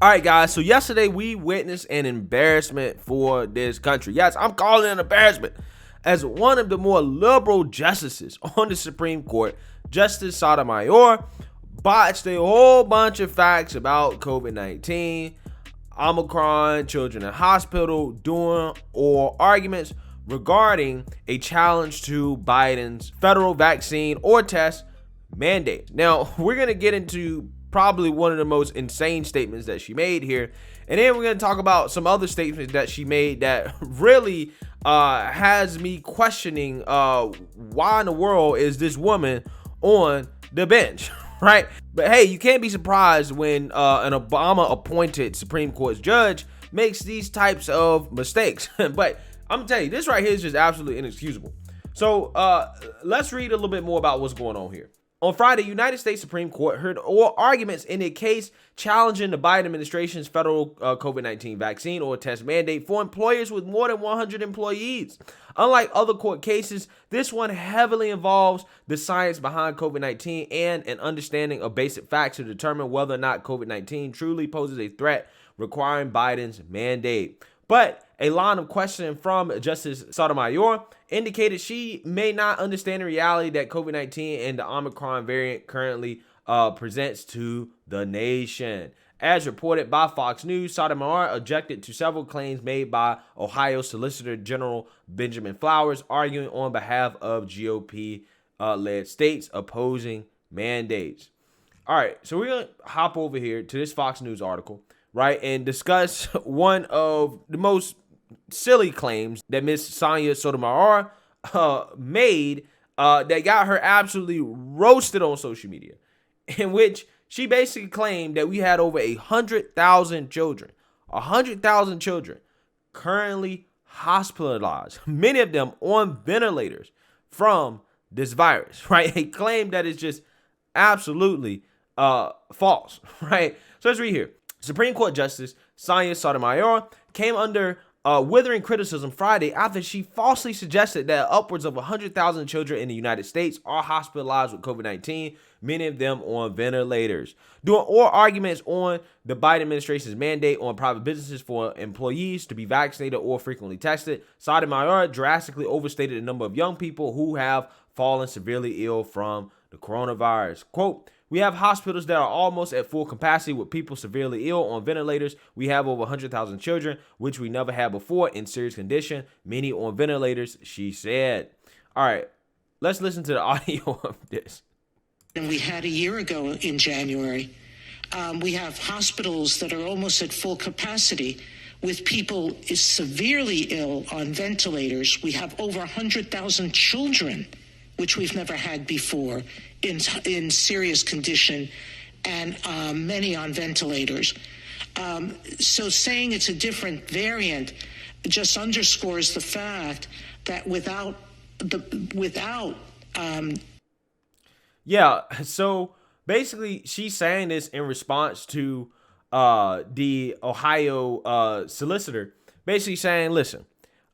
All right, guys. So yesterday we witnessed an embarrassment for this country. Yes, I'm calling it an embarrassment. As one of the more liberal justices on the Supreme Court, Justice Sotomayor botched a whole bunch of facts about COVID-19, Omicron, children in hospital, doing oral arguments regarding a challenge to Biden's federal vaccine or test mandate. Now, we're going to get into probably one of the most insane statements that she made here. And then we're going to talk about some other statements that she made that really has me questioning why in the world is this woman on the bench, right? But hey, you can't be surprised when an Obama-appointed Supreme Court judge makes these types of mistakes. But I'm going to tell you, this right here is just absolutely inexcusable. So let's read a little bit more about what's going on here. On Friday, United States Supreme Court heard oral arguments in a case challenging the Biden administration's federal COVID-19 vaccine or test mandate for employers with more than 100 employees. Unlike other court cases, this one heavily involves the science behind COVID-19 and an understanding of basic facts to determine whether or not COVID-19 truly poses a threat requiring Biden's mandate. But a line of questioning from Justice Sotomayor indicated she may not understand the reality that COVID-19 and the Omicron variant currently presents to the nation. As reported by Fox News, Sotomayor objected to several claims made by Ohio Solicitor General Benjamin Flowers, arguing on behalf of GOP-led states opposing mandates. All right, so we're going to hop over here to this Fox News article, right, and discuss one of the most silly claims that Miss Sonya Sotomayor made that got her absolutely roasted on social media, in which she basically claimed that we had over 100,000 children, currently hospitalized, many of them on ventilators from this virus, right? A claim that is just absolutely false, right? So let's read here. Supreme Court Justice Sonya Sotomayor came under withering criticism Friday after she falsely suggested that upwards of 100,000 children in the United States are hospitalized with COVID-19, many of them on ventilators. During oral arguments on the Biden administration's mandate on private businesses for employees to be vaccinated or frequently tested, Sotomayor drastically overstated the number of young people who have fallen severely ill from the coronavirus. Quote, "We have hospitals that are almost at full capacity with people severely ill on ventilators. We have over 100,000 children, which we never had before, in serious condition, many on ventilators," she said. All right, let's listen to the audio of this. And we had a year ago in January. We have hospitals that are almost at full capacity with people severely ill on ventilators. We have over 100,000 children, which we've never had before, in serious condition, and many on ventilators. So saying it's a different variant just underscores the fact that Yeah, so basically she's saying this in response to the Ohio solicitor basically saying, listen,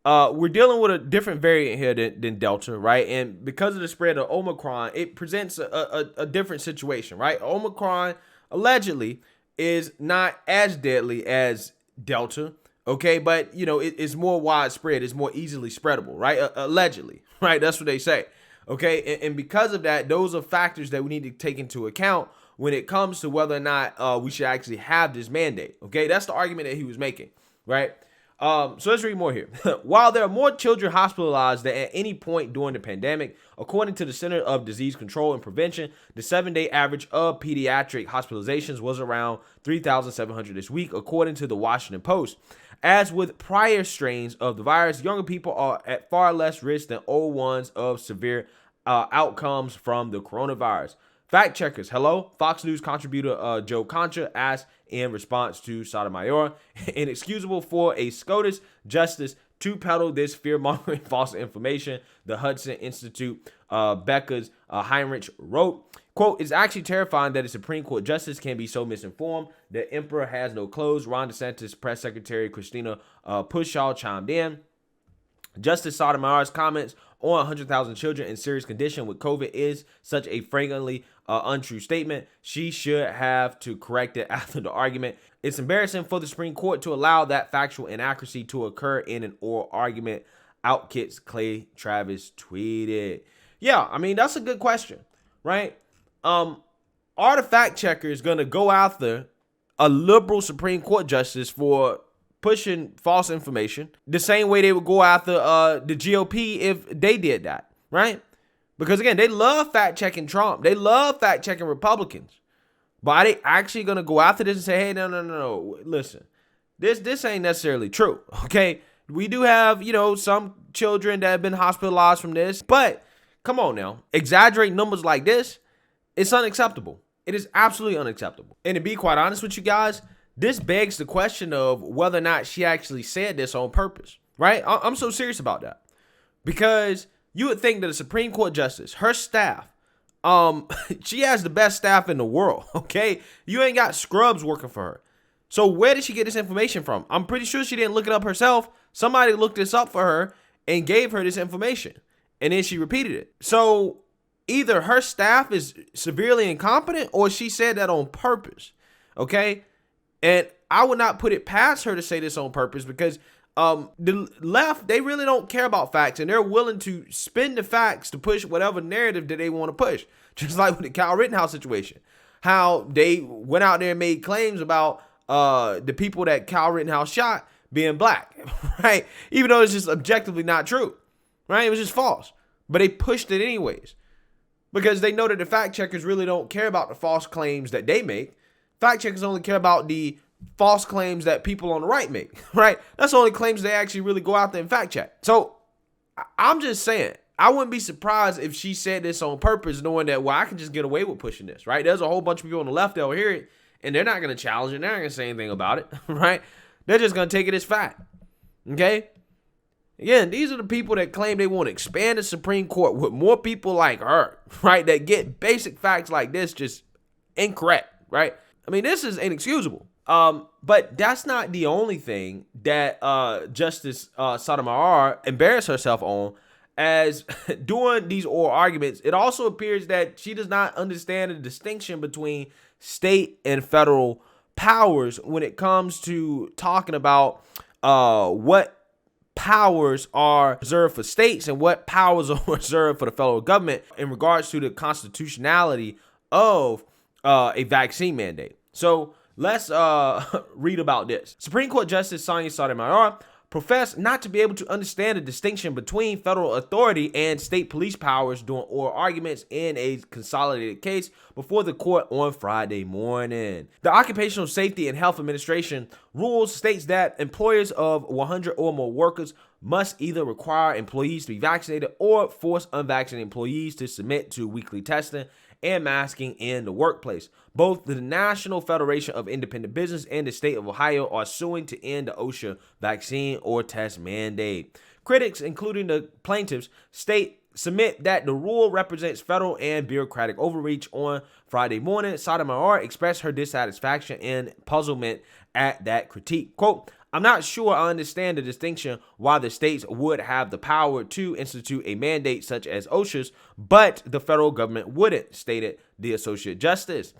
we're dealing with a different variant here than Delta, right? And because of the spread of Omicron, it presents a different situation, right? Omicron allegedly is not as deadly as Delta, okay? But, you know, it's more widespread. It's more easily spreadable, right? Allegedly, right? That's what they say, okay? And because of that, those are factors that we need to take into account when it comes to whether or not we should actually have this mandate, okay? That's the argument that he was making, right? So let's read more here. While there are more children hospitalized than at any point during the pandemic, according to the Center of Disease Control and Prevention, the 7-day average of pediatric hospitalizations was around 3,700 this week, according to the Washington Post. As with prior strains of the virus, younger people are at far less risk than old ones of severe outcomes from the coronavirus. Fact checkers, hello. Fox News contributor Joe Concha asked in response to Sotomayor, inexcusable for a SCOTUS justice to peddle this fear-mongering false information, the Hudson Institute Becca's Heinrich wrote. Quote, "It's actually terrifying that a Supreme Court justice can be so misinformed. The emperor has no clothes." Ron DeSantis press secretary Christina Pushaw chimed in. Justice Sotomayor's comments on 100,000 children in serious condition with COVID is such a flagrantly untrue statement. She should have to correct it after the argument. It's embarrassing for the Supreme Court to allow that factual inaccuracy to occur in an oral argument. Outkits Clay Travis tweeted. Yeah, I mean, that's a good question, right? Are the fact checkers going to go after a liberal Supreme Court justice for pushing false information the same way they would go after the GOP if they did that, right? Because again, they love fact checking Trump. They love fact checking Republicans. But are they actually going to go after this and say, hey, no, listen, this ain't necessarily true, okay? We do have, some children that have been hospitalized from this, but come on now, exaggerate numbers like this, it's unacceptable. It is absolutely unacceptable. And to be quite honest with you guys, this begs the question of whether or not she actually said this on purpose, right? I'm so serious about that because you would think that a Supreme Court justice, her staff, she has the best staff in the world, okay? You ain't got scrubs working for her. So where did she get this information from? I'm pretty sure she didn't look it up herself. Somebody looked this up for her and gave her this information, and then she repeated it. So either her staff is severely incompetent or she said that on purpose, okay? And I would not put it past her to say this on purpose because the left, they really don't care about facts, and they're willing to spin the facts to push whatever narrative that they want to push. Just like with the Kyle Rittenhouse situation, how they went out there and made claims about the people that Kyle Rittenhouse shot being black, right? Even though it's just objectively not true, right? It was just false, but they pushed it anyways because they know that the fact checkers really don't care about the false claims that they make. Fact checkers only care about the false claims that people on the right make, right? That's the only claims they actually really go out there and fact check. So I'm just saying, I wouldn't be surprised if she said this on purpose, knowing that, well, I can just get away with pushing this, right? There's a whole bunch of people on the left that will hear it, and they're not going to challenge it. They're not going to say anything about it, right? They're just going to take it as fact, okay? Again, these are the people that claim they want to expand the Supreme Court with more people like her, right? That get basic facts like this just incorrect, right? I mean, this is inexcusable. But that's not the only thing that Justice Sotomayor embarrassed herself on. As during these oral arguments, it also appears that she does not understand the distinction between state and federal powers when it comes to talking about what powers are reserved for states and what powers are reserved for the federal government in regards to the constitutionality of a vaccine mandate. So let's read about this. Supreme Court Justice Sonya Sotomayor professed not to be able to understand the distinction between federal authority and state police powers during oral arguments in a consolidated case before the court on Friday morning. The Occupational Safety and Health Administration rules states that employers of 100 or more workers must either require employees to be vaccinated or force unvaccinated employees to submit to weekly testing and masking in the workplace. Both the National Federation of Independent Business and the state of Ohio are suing to end the OSHA vaccine or test mandate. Critics, including the plaintiffs, submit that the rule represents federal and bureaucratic overreach. On Friday morning, Sotomayor expressed her dissatisfaction and puzzlement at that critique. Quote, "I'm not sure I understand the distinction why the states would have the power to institute a mandate such as OSHA's, but the federal government wouldn't," stated the Associate Justice.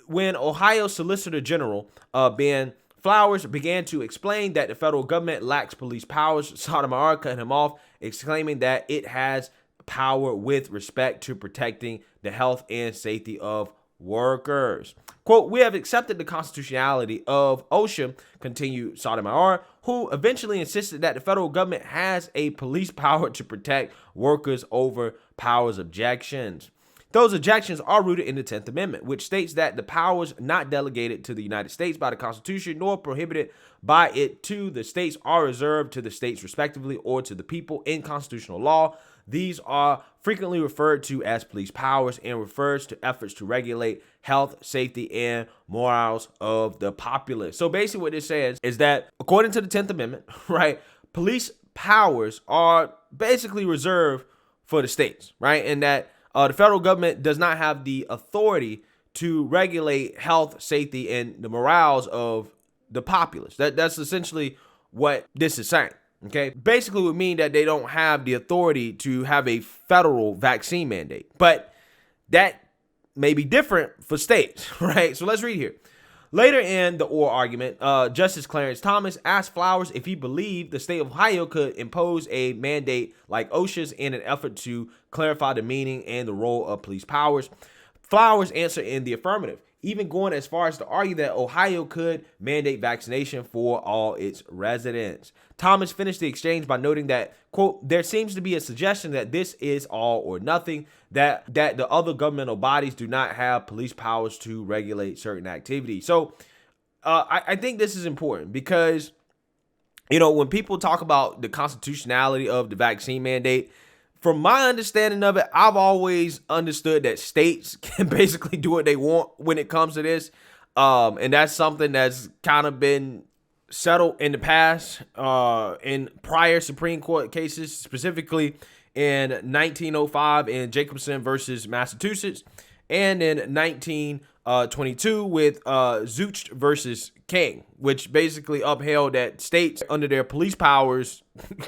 When Ohio Solicitor General Ben Flowers began to explain that the federal government lacks police powers, Sotomayor cut him off, exclaiming that it has power with respect to protecting the health and safety of workers. Quote, "We have accepted the constitutionality of OSHA," continued Sotomayor, who eventually insisted that the federal government has a police power to protect workers over powers objections. Those objections are rooted in the 10th Amendment, which states that the powers not delegated to the United States by the Constitution nor prohibited by it to the states are reserved to the states respectively or to the people in constitutional law. These are frequently referred to as police powers and refers to efforts to regulate health, safety, and morals of the populace. So basically what this says is that according to the 10th Amendment, right, police powers are basically reserved for the states, right? And that the federal government does not have the authority to regulate health, safety, and the morals of the populace. That's essentially what this is saying. Okay, basically would mean that they don't have the authority to have a federal vaccine mandate. But that may be different for states, right? So let's read here. Later in the oral argument, Justice Clarence Thomas asked Flowers if he believed the state of Ohio could impose a mandate like OSHA's in an effort to clarify the meaning and the role of police powers. Flowers answered in the affirmative, even going as far as to argue that Ohio could mandate vaccination for all its residents. Thomas finished the exchange by noting that, quote, there seems to be a suggestion that this is all or nothing, that the other governmental bodies do not have police powers to regulate certain activities. So I think this is important because, you know, when people talk about the constitutionality of the vaccine mandate, from my understanding of it, I've always understood that states can basically do what they want when it comes to this. And that's something that's kind of been settled in the past in prior Supreme Court cases, specifically in 1905 in Jacobson versus Massachusetts, and in 1922 with Zucht versus King, which basically upheld that states under their police powers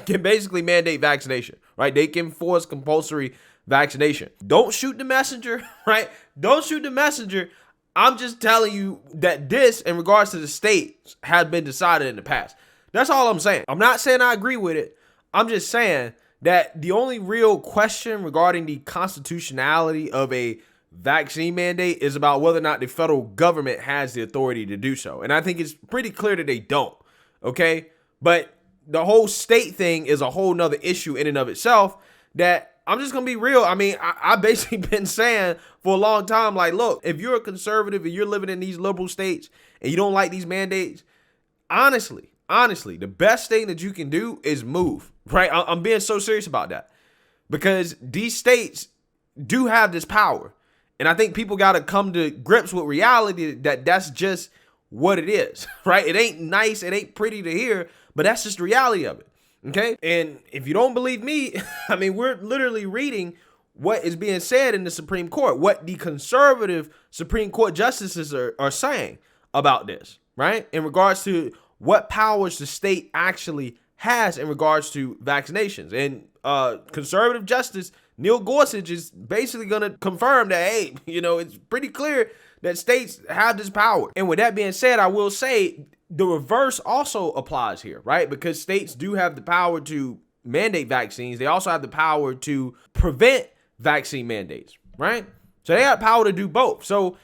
can basically mandate vaccination, right? They can force compulsory vaccination. Don't shoot the messenger, right? Don't shoot the messenger. I'm just telling you that this, in regards to the states, has been decided in the past. That's all I'm saying. I'm not saying I agree with it. I'm just saying that the only real question regarding the constitutionality of a vaccine mandate is about whether or not the federal government has the authority to do so. And I think it's pretty clear that they don't. Okay. But the whole state thing is a whole nother issue in and of itself that I'm just going to be real. I mean, I basically been saying for a long time, like, look, if you're a conservative and you're living in these liberal states and you don't like these mandates, honestly, the best thing that you can do is move, right? I'm being so serious about that because these states do have this power. And I think people got to come to grips with reality that that's just what it is, right? It ain't nice. It ain't pretty to hear, but that's just the reality of it. Okay. And if you don't believe me, I mean, we're literally reading what is being said in the Supreme Court, what the conservative Supreme Court justices are saying about this, right? In regards to what powers the state actually has in regards to vaccinations. And conservative justice Neil Gorsuch is basically going to confirm that, hey, you know, it's pretty clear that states have this power. And with that being said, I will say the reverse also applies here, right? Because states do have the power to mandate vaccines. They also have the power to prevent vaccine mandates, right? So they have power to do both. So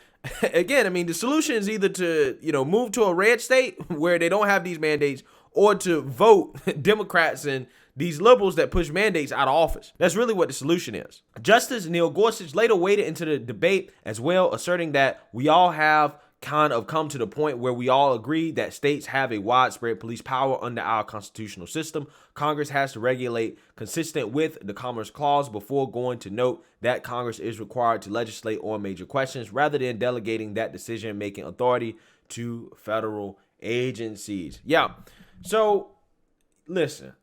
again, I mean, the solution is either to, you know, move to a red state where they don't have these mandates or to vote Democrats and these liberals that push mandates out of office. That's really what the solution is. Justice Neil Gorsuch later waded into the debate as well, asserting that we all have kind of come to the point where we all agree that states have a widespread police power under our constitutional system. Congress has to regulate consistent with the Commerce Clause before going to note that Congress is required to legislate on major questions rather than delegating that decision-making authority to federal agencies. Yeah. So listen,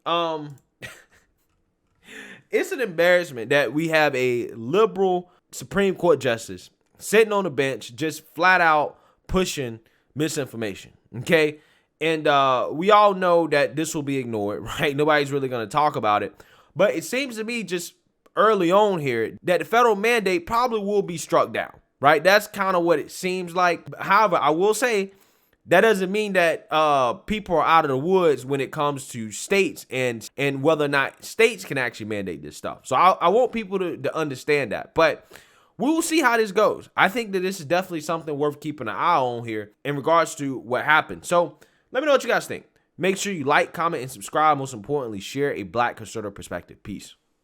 it's an embarrassment that we have a liberal Supreme Court justice sitting on the bench just flat out pushing misinformation, okay? And we all know that this will be ignored, right? Nobody's really going to talk about it. But it seems to me just early on here that the federal mandate probably will be struck down, right? That's kind of what it seems like. However, I will say that doesn't mean that people are out of the woods when it comes to states and whether or not states can actually mandate this stuff. So I want people to understand that. But we will see how this goes. I think that this is definitely something worth keeping an eye on here in regards to what happened. So let me know what you guys think. Make sure you like, comment, and subscribe. Most importantly, share a Black conservative perspective. Peace.